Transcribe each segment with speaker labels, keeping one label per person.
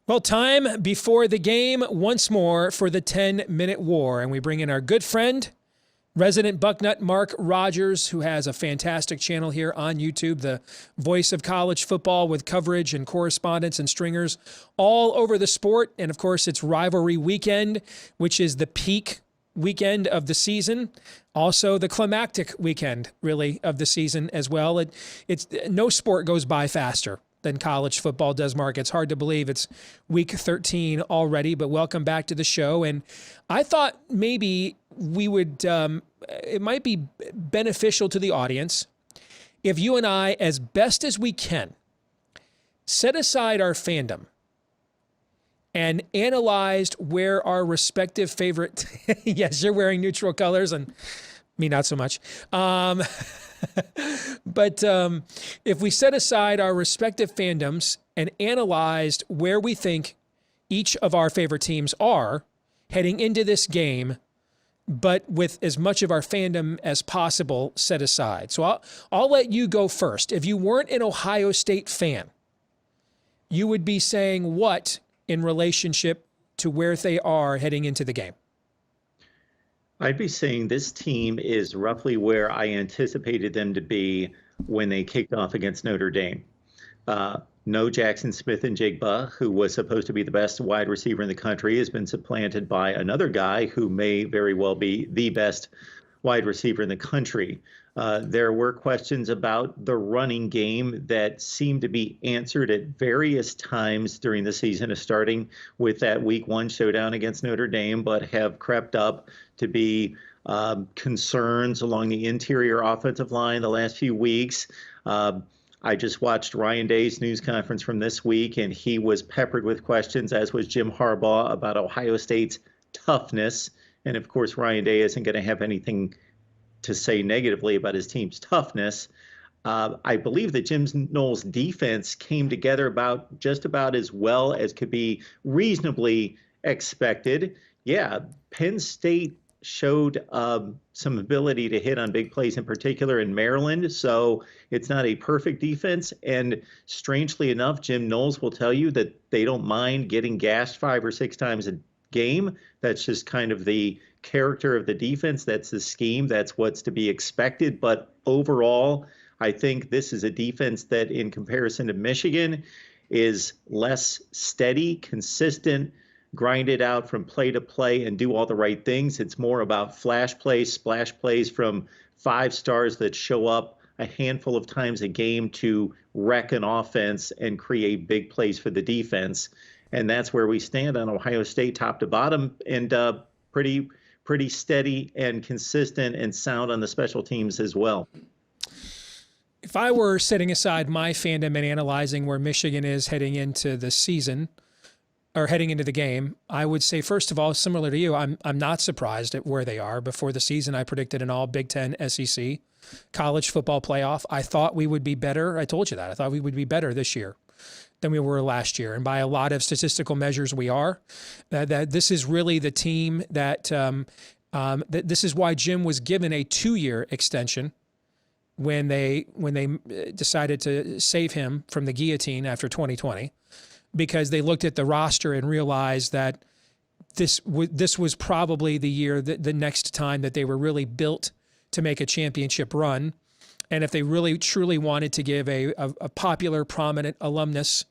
Speaker 1: Well, time before the game once more for the 10-minute war. And we bring in our good friend, resident Bucknut Mark Rogers, who has a fantastic channel here on YouTube, the voice of college football with coverage and correspondence and stringers all over the sport. And of course, it's rivalry weekend, which is the peak weekend of the season. Also the climactic weekend, really, of the season as well. It's no sport goes by faster than college football does, Mark. It's hard to believe it's week 13 already, but welcome back to the show. And I thought maybe we would, it might be beneficial to the audience if you and I, as best as we can, set aside our fandom and analyzed where our respective favorite, yes, you're wearing neutral colors and me not so much. But if we set aside our respective fandoms and analyzed where we think each of our favorite teams are heading into this game, but with as much of our fandom as possible set aside. So I'll let you go first. If you weren't an Ohio State fan, you would be saying what in relationship to where they are heading into the game?
Speaker 2: I'd be saying this team is roughly where I anticipated them to be when they kicked off against Notre Dame. No Jackson Smith and Jigba, who was supposed to be the best wide receiver in the country, has been supplanted by another guy who may very well be the best wide receiver in the country. There were questions about the running game that seemed to be answered at various times during the season, starting with that week 1 showdown against Notre Dame, but have crept up to be concerns along the interior offensive line the last few weeks. I just watched Ryan Day's news conference from this week, and he was peppered with questions, as was Jim Harbaugh, about Ohio State's toughness. And of course, Ryan Day isn't going to have anything to say negatively about his team's toughness. I believe that Jim Knowles' defense came together just about as well as could be reasonably expected. Yeah, Penn State showed some ability to hit on big plays, in particular in Maryland. So it's not a perfect defense. And strangely enough, Jim Knowles will tell you that they don't mind getting gashed 5 or 6 times a game. That's just kind of the character of the defense. That's the scheme. That's what's to be expected. But overall, I think this is a defense that, in comparison to Michigan, is less steady, consistent, grind it out from play to play and do all the right things. It's more about flash plays, splash plays from 5 stars that show up a handful of times a game to wreck an offense and create big plays for the defense. And that's where we stand on Ohio State, top to bottom, and pretty steady and consistent and sound on the special teams as well.
Speaker 1: If I were setting aside my fandom and analyzing where Michigan is heading into the season, or heading into the game, I would say, first of all, similar to you, I'm not surprised at where they are. Before the season, I predicted an all Big Ten SEC college football playoff. I thought we would be better. I told you that. I thought we would be better this year than we were last year. And by a lot of statistical measures, we are. That this is really the team that this is why Jim was given a 2-year extension when they decided to save him from the guillotine after 2020. Because they looked at the roster and realized that this was probably the year, the next time that they were really built to make a championship run. And if they really truly wanted to give a popular, prominent alumnus,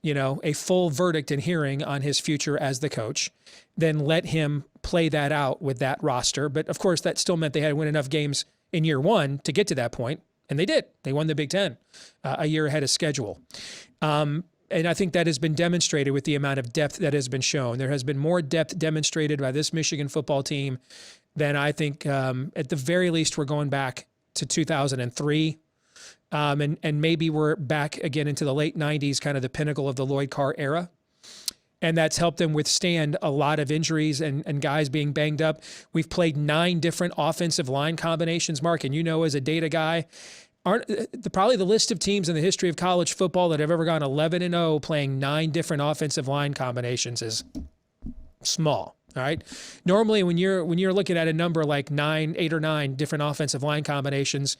Speaker 1: a full verdict and hearing on his future as the coach, then let him play that out with that roster. But of course, that still meant they had to win enough games in year 1 to get to that point. And they did. They won the Big Ten a year ahead of schedule. And I think that has been demonstrated with the amount of depth that has been shown. There has been more depth demonstrated by this Michigan football team than I think, at the very least, we're going back to 2003. And maybe we're back again into the late 90s, kind of the pinnacle of the Lloyd Carr era. And that's helped them withstand a lot of injuries and guys being banged up. We've played 9 different offensive line combinations, Mark, and as a data guy, probably the list of teams in the history of college football that have ever gone 11-0 playing 9 different offensive line combinations is small. All right. Normally, when you're looking at a number like 8 or 9 different offensive line combinations,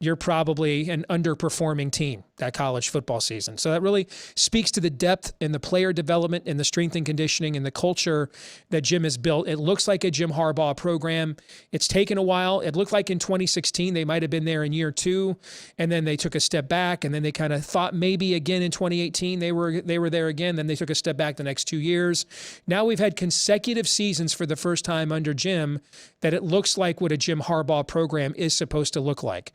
Speaker 1: you're probably an underperforming team that college football season. So that really speaks to the depth and the player development and the strength and conditioning and the culture that Jim has built. It looks like a Jim Harbaugh program. It's taken a while. It looked like in 2016 they might have been there in year 2, and then they took a step back, and then they kind of thought maybe again in 2018 they were there again. Then they took a step back the next 2 years. Now we've had consecutive seasons for the first time under Jim that it looks like what a Jim Harbaugh program is supposed to look like.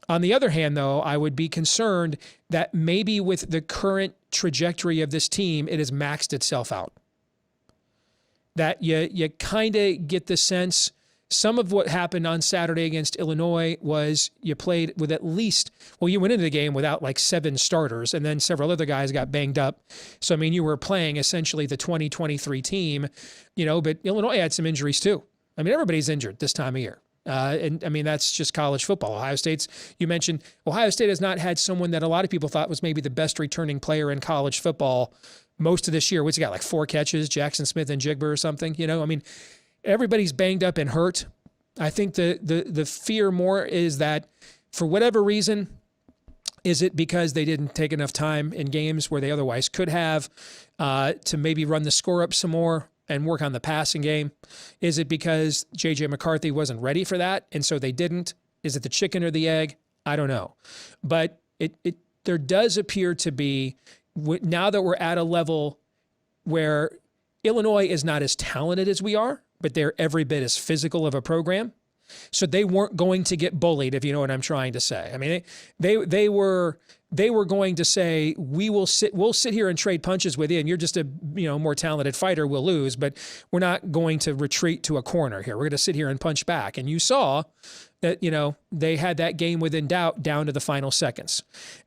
Speaker 1: On the other hand, though, I would be concerned that maybe with the current trajectory of this team, it has maxed itself out. That you kind of get the sense some of what happened on Saturday against Illinois was you played with at least, well, you went into the game without like 7 starters, and then several other guys got banged up. So, I mean, you were playing essentially the 2023 team, but Illinois had some injuries too. I mean, everybody's injured this time of year. And I mean, that's just college football. You mentioned Ohio State has not had someone that a lot of people thought was maybe the best returning player in college football most of this year. What's he got, like 4 catches, Jackson Smith and Jigba or something? I mean, everybody's banged up and hurt. I think the fear more is that for whatever reason, is it because they didn't take enough time in games where they otherwise could have to maybe run the score up some more and work on the passing game? Is it because J.J. McCarthy wasn't ready for that, and so they didn't? Is it the chicken or the egg? I don't know. But there does appear to be, now that we're at a level where Illinois is not as talented as we are, but they're every bit as physical of a program. So they weren't going to get bullied, if you know what I'm trying to say. I mean, they were going to say, we'll sit here and trade punches with you, and you're just a more talented fighter, we'll lose, but we're not going to retreat to a corner here. We're going to sit here and punch back. And you saw that they had that game within doubt down to the final seconds.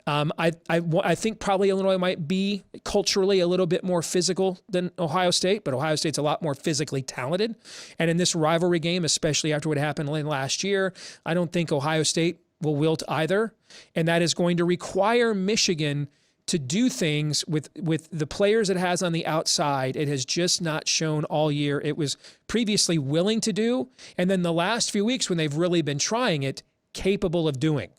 Speaker 1: I think probably Illinois might be culturally a little bit more physical than Ohio State, but Ohio State's a lot more physically talented. And in this rivalry game, especially after what happened last year, I don't think Ohio State will wilt either. And that is going to require Michigan to do things with the players it has on the outside. It has just not shown all year it was previously willing to do. And then the last few weeks when they've really been trying it, capable of doing.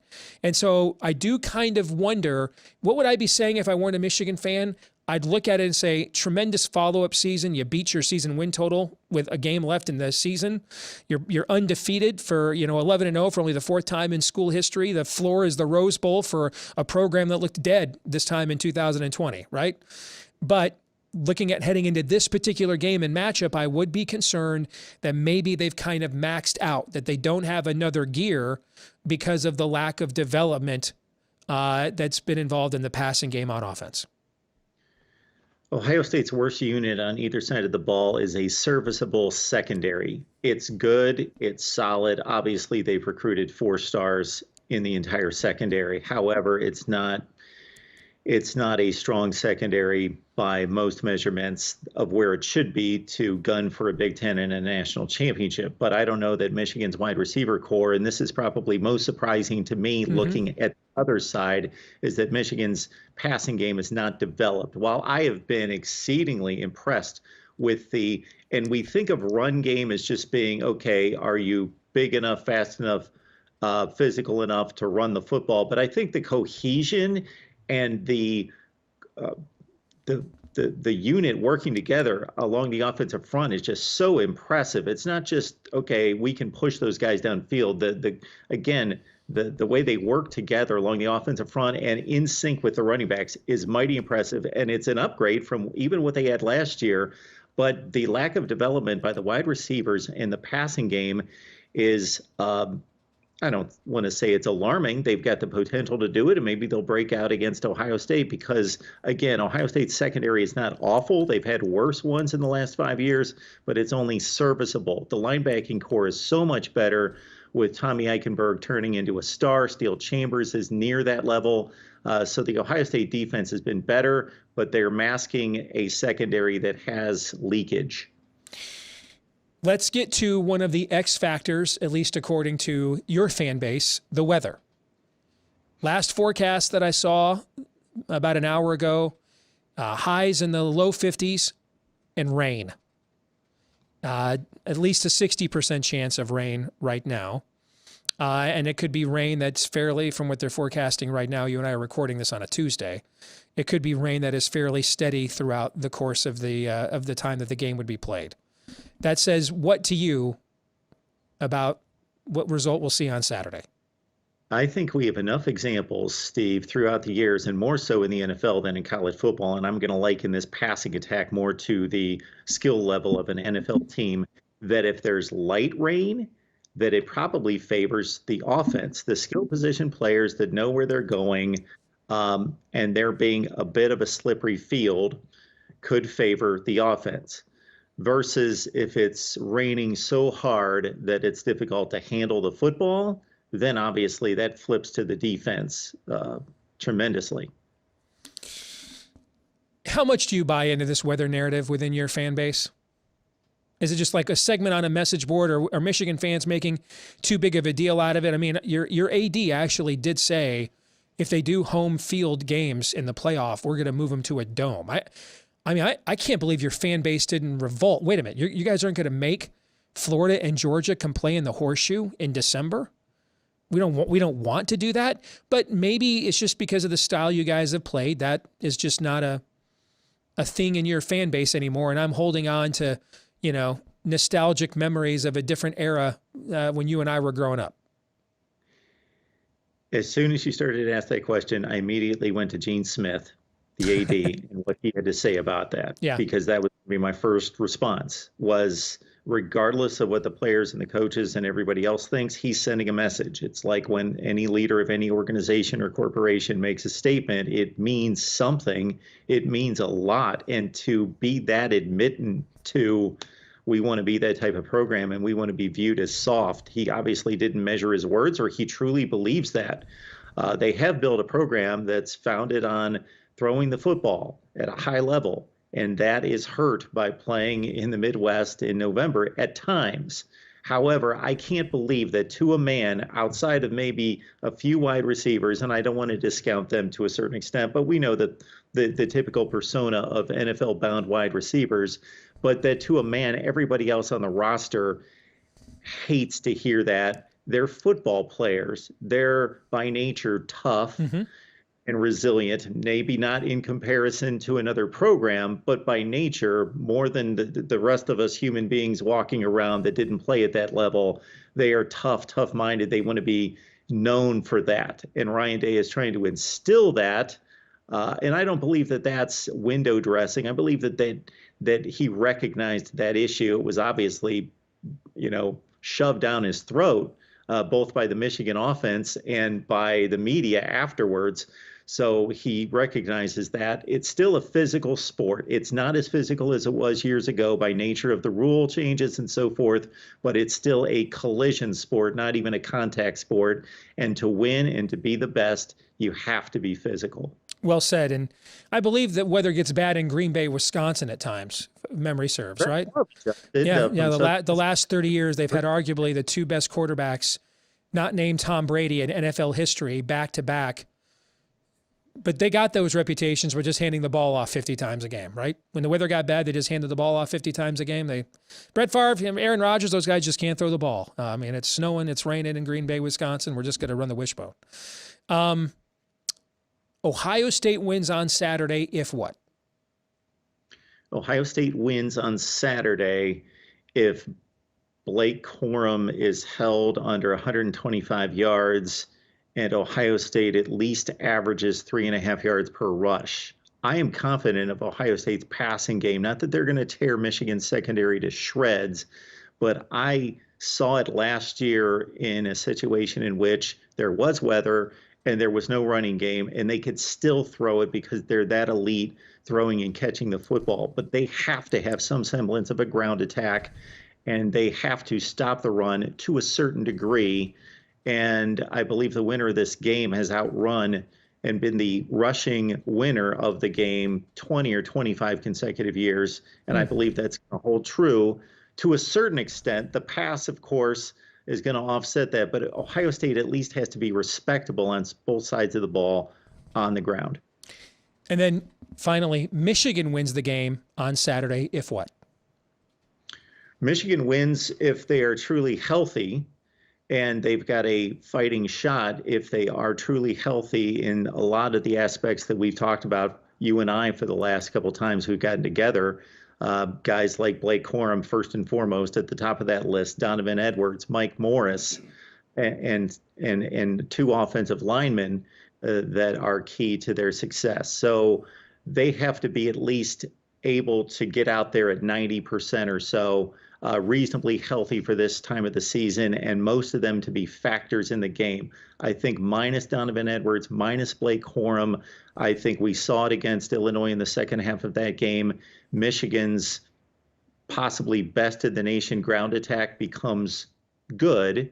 Speaker 1: And so I do kind of wonder, what would I be saying if I weren't a Michigan fan? I'd look at it and say, tremendous follow-up season. You beat your season win total with a game left in the season. You're undefeated for 11-0 for only the 4th time in school history. The floor is the Rose Bowl for a program that looked dead this time in 2020, right? But looking at heading into this particular game and matchup, I would be concerned that maybe they've kind of maxed out, that they don't have another gear because of the lack of development that's been involved in the passing game on offense.
Speaker 2: Ohio State's worst unit on either side of the ball is a serviceable secondary. It's good, it's solid. Obviously, they've recruited 4 stars in the entire secondary. However, it's not a strong secondary by most measurements of where it should be to gun for a Big Ten and a national championship. But I don't know that Michigan's wide receiver core, and this is probably most surprising to me looking at the other side, is that Michigan's passing game is not developed. While I have been exceedingly impressed with and we think of run game as just being, okay, are you big enough, fast enough, physical enough to run the football? But I think the cohesion and the unit working together along the offensive front is just so impressive. It's not just, okay, we can push those guys downfield. The way they work together along the offensive front and in sync with the running backs is mighty impressive, and it's an upgrade from even what they had last year. But the lack of development by the wide receivers in the passing game is I don't want to say it's alarming. They've got the potential to do it, and maybe they'll break out against Ohio State because, again, Ohio State's secondary is not awful. They've had worse ones in the last 5 years, but it's only serviceable. The linebacking core is so much better with Tommy Eichenberg turning into a star. Steel Chambers is near that level. So the Ohio State defense has been better, but they're masking a secondary that has leakage.
Speaker 1: Let's get to one of the X factors, at least according to your fan base, the weather. Last forecast that I saw about an hour ago, highs in the low 50s and rain. At least a 60% chance of rain right now. And it could be rain that's fairly, from what they're forecasting right now, you and I are recording this on a Tuesday, it could be rain that is fairly steady throughout the course of the time that the game would be played. That says what to you about what result we'll see on Saturday?
Speaker 2: I think we have enough examples, Steve, throughout the years, and more so in the NFL than in college football. And I'm going to liken this passing attack more to the skill level of an NFL team, that if there's light rain, that it probably favors the offense, the skill position players that know where they're going, and there being a bit of a slippery field could favor the offense. Versus if it's raining so hard that it's difficult to handle the football, then obviously that flips to the defense tremendously.
Speaker 1: How much do you buy into this weather narrative within your fan base? Is it just like a segment on a message board, or are Michigan fans making too big of a deal out of it? I mean, your AD actually did say if they do home field games in the playoff, we're going to move them to a dome. I can't believe your fan base didn't revolt. Wait a minute, you guys aren't going to make Florida and Georgia come play in the Horseshoe in December? We don't want to do that, but maybe it's just because of the style you guys have played that is just not a thing in your fan base anymore. And I'm holding on to, nostalgic memories of a different era when you and I were growing up.
Speaker 2: As soon as you started to ask that question, I immediately went to Gene Smith, the AD, and what he had to say about that.
Speaker 1: Yeah.
Speaker 2: Because that would be my first response was, regardless of what the players and the coaches and everybody else thinks, he's sending a message. It's like when any leader of any organization or corporation makes a statement, it means something. It means a lot. And to be that admittant to, we want to be that type of program and we want to be viewed as soft, he obviously didn't measure his words, or he truly believes that. They have built a program that's founded on throwing the football at a high level. And that is hurt by playing in the Midwest in November at times. However, I can't believe that to a man, outside of maybe a few wide receivers, and I don't want to discount them to a certain extent, but we know that the typical persona of NFL-bound wide receivers, but that to a man, everybody else on the roster hates to hear that. They're football players. They're by nature tough. Mm-hmm. And resilient, maybe not in comparison to another program, but by nature, more than the rest of us human beings walking around that didn't play at that level. They are tough-minded. They want to be known for that. And Ryan Day is trying to instill that. And I don't believe that that's window dressing. I believe that he recognized that issue. It was obviously, shoved down his throat, both by the Michigan offense and by the media afterwards. So he recognizes that it's still a physical sport. It's not as physical as it was years ago by nature of the rule changes and so forth, but it's still a collision sport, not even a contact sport. And to win and to be the best, you have to be physical.
Speaker 1: Well said. And I believe that weather gets bad in Green Bay, Wisconsin at times, if memory serves, right? The last 30 years, they've had arguably the two best quarterbacks, not named Tom Brady, in NFL history, back to back. But they got those reputations for just handing the ball off 50 times a game, right? When the weather got bad, they just handed the ball off 50 times a game. Brett Favre, Aaron Rodgers, those guys just can't throw the ball. It's snowing, it's raining in Green Bay, Wisconsin. We're just going to run the wishbone. Ohio State wins on Saturday, if what?
Speaker 2: Ohio State wins on Saturday if Blake Corum is held under 125 yards and Ohio State at least averages 3.5 yards per rush. I am confident of Ohio State's passing game. Not that they're going to tear Michigan's secondary to shreds, but I saw it last year in a situation in which there was weather and there was no running game, and they could still throw it because they're that elite throwing and catching the football. But they have to have some semblance of a ground attack, and they have to stop the run to a certain degree. And I believe the winner of this game has outrun and been the rushing winner of the game 20 or 25 consecutive years. And I believe that's going to hold true to a certain extent. The pass, of course, is going to offset that. But Ohio State at least has to be respectable on both sides of the ball on the ground.
Speaker 1: And then finally, Michigan wins the game on Saturday, if what?
Speaker 2: Michigan wins if they are truly healthy and they've got a fighting shot if they are truly healthy in a lot of the aspects that we've talked about, you and I, for the last couple times we've gotten together. Guys like Blake Corum, first and foremost, at the top of that list, Donovan Edwards, Mike Morris, and two offensive linemen that are key to their success. So they have to be at least able to get out there at 90% or so, reasonably healthy for this time of the season, and most of them to be factors in the game. I think minus Donovan Edwards, minus Blake Corum, I think we saw it against Illinois in the second half of that game. Michigan's possibly best in the nation ground attack becomes good.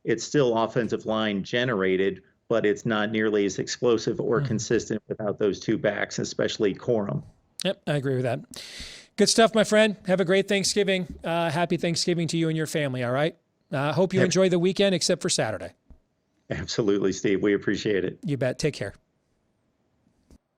Speaker 2: It's still offensive line generated, but it's not nearly as explosive or consistent without those two backs, especially Corum.
Speaker 1: Yep, I agree with that. Good stuff, my friend. Have a great Thanksgiving. Happy Thanksgiving to you and your family, all right? Hope you enjoy the weekend, except for Saturday.
Speaker 2: Absolutely, Steve. We appreciate it.
Speaker 1: You bet. Take care.